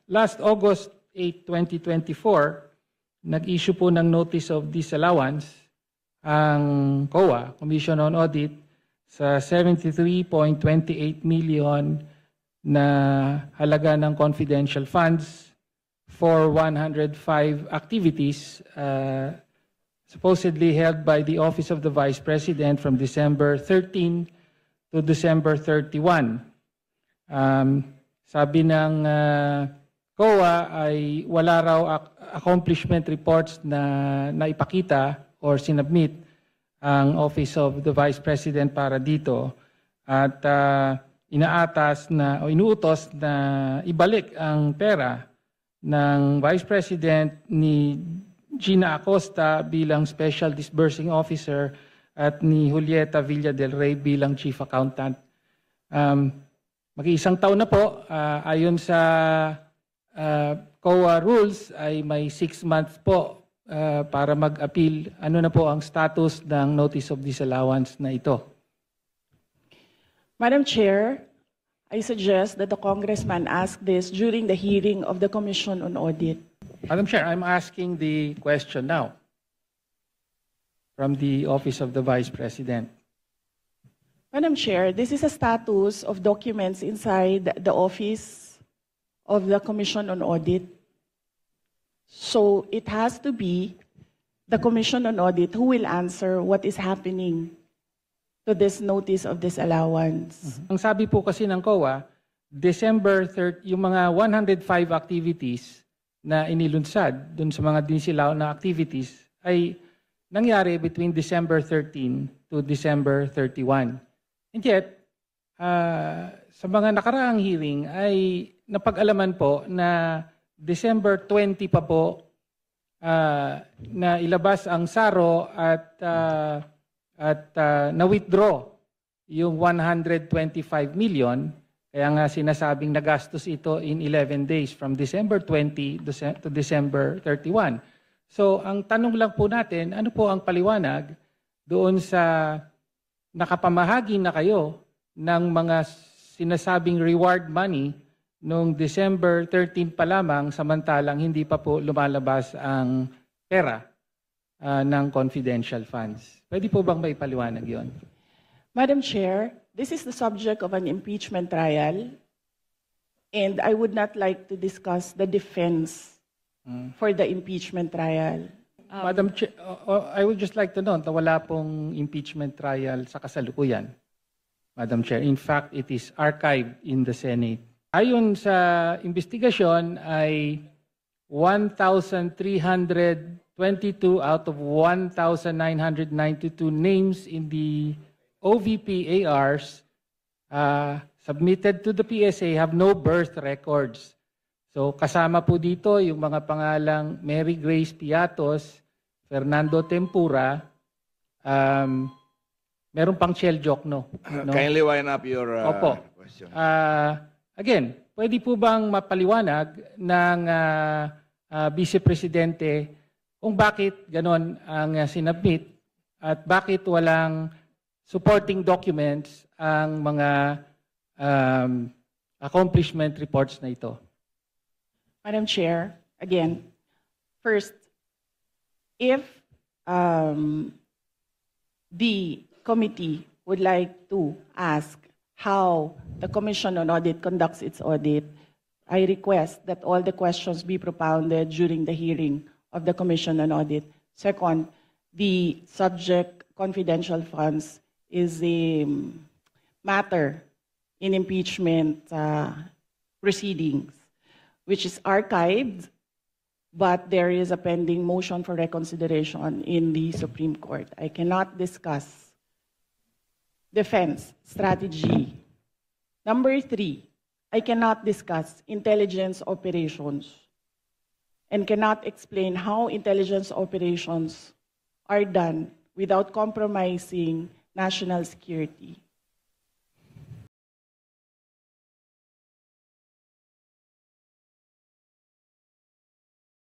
last August 8, 2024, nag-issue po ng Notice of Disallowance ang COA, Commission on Audit, sa 73.28 million na halaga ng confidential funds for 105 activities supposedly held by the Office of the Vice President from December 13 to December 31. Sabi ng COA ay wala raw accomplishment reports na naipakita or sinubmit ang Office of the Vice President para dito at inaatas na o inuutos na ibalik ang pera ng Vice President ni Gina Acosta bilang Special Disbursing Officer at ni Julieta Villa del Rey bilang Chief Accountant. Mag-iisang taon na po, ayon sa COA rules ay may 6 months po para mag-appeal. Ano na po ang status ng Notice of Disallowance na ito? Madam Chair, I suggest that the Congressman ask this during the hearing of the Commission on Audit. Madam Chair, I'm asking the question now from the Office of the Vice President. Madam Chair, this is a status of documents inside the Office of the Commission on Audit. So it has to be the Commission on Audit who will answer what is happening to this Notice of Disallowance. Ang sabi po kasi ng COA, December 30, yung mga 105 activities na inilunsad dun sa mga dinisilaw na activities ay nangyari between December 13 to December 31. And yet, sa mga nakaraang hearing ay napag-alaman po na December 20 pa po na ilabas ang SARO at na-withdraw yung 125 million. Kaya nga sinasabing nagastos ito in 11 days from December 20 to December 31. So ang tanong lang po natin, ano po ang paliwanag doon sa nakapamahagi na kayo ng mga sinasabing reward money noong December 13 pa lamang samantalang hindi pa po lumalabas ang pera ng confidential funds. Pwede po bang maipaliwanag yon? Madam Chair, this is the subject of an impeachment trial, and I would not like to discuss the defense for the impeachment trial. Madam Chair, I would just like to note na wala pong impeachment trial sa kasalukuyan. Madam Chair, in fact, it is archived in the Senate. Ayon sa investigasyon ay 1,322 out of 1,992 names in the OVP ARs submitted to the PSA have no birth records. So kasama po dito yung mga pangalang Mary Grace Piatos, Fernando Tempura, meron pang Shell Jokno. No? Kindly wind up your question. Again, pwede po bang mapaliwanag ng Vice Presidente kung bakit ganon ang sinubmit at bakit walang supporting documents ang mga accomplishment reports na ito? Madam Chair, again, first, if the committee would like to ask how the Commission on Audit conducts its audit, I request that all the questions be propounded during the hearing of the Commission on Audit. Second, the subject confidential funds is a matter in impeachment proceedings, which is archived, but there is a pending motion for reconsideration in the Supreme Court. I cannot discuss defense strategy. Number 3, I cannot discuss intelligence operations and cannot explain how intelligence operations are done without compromising national security.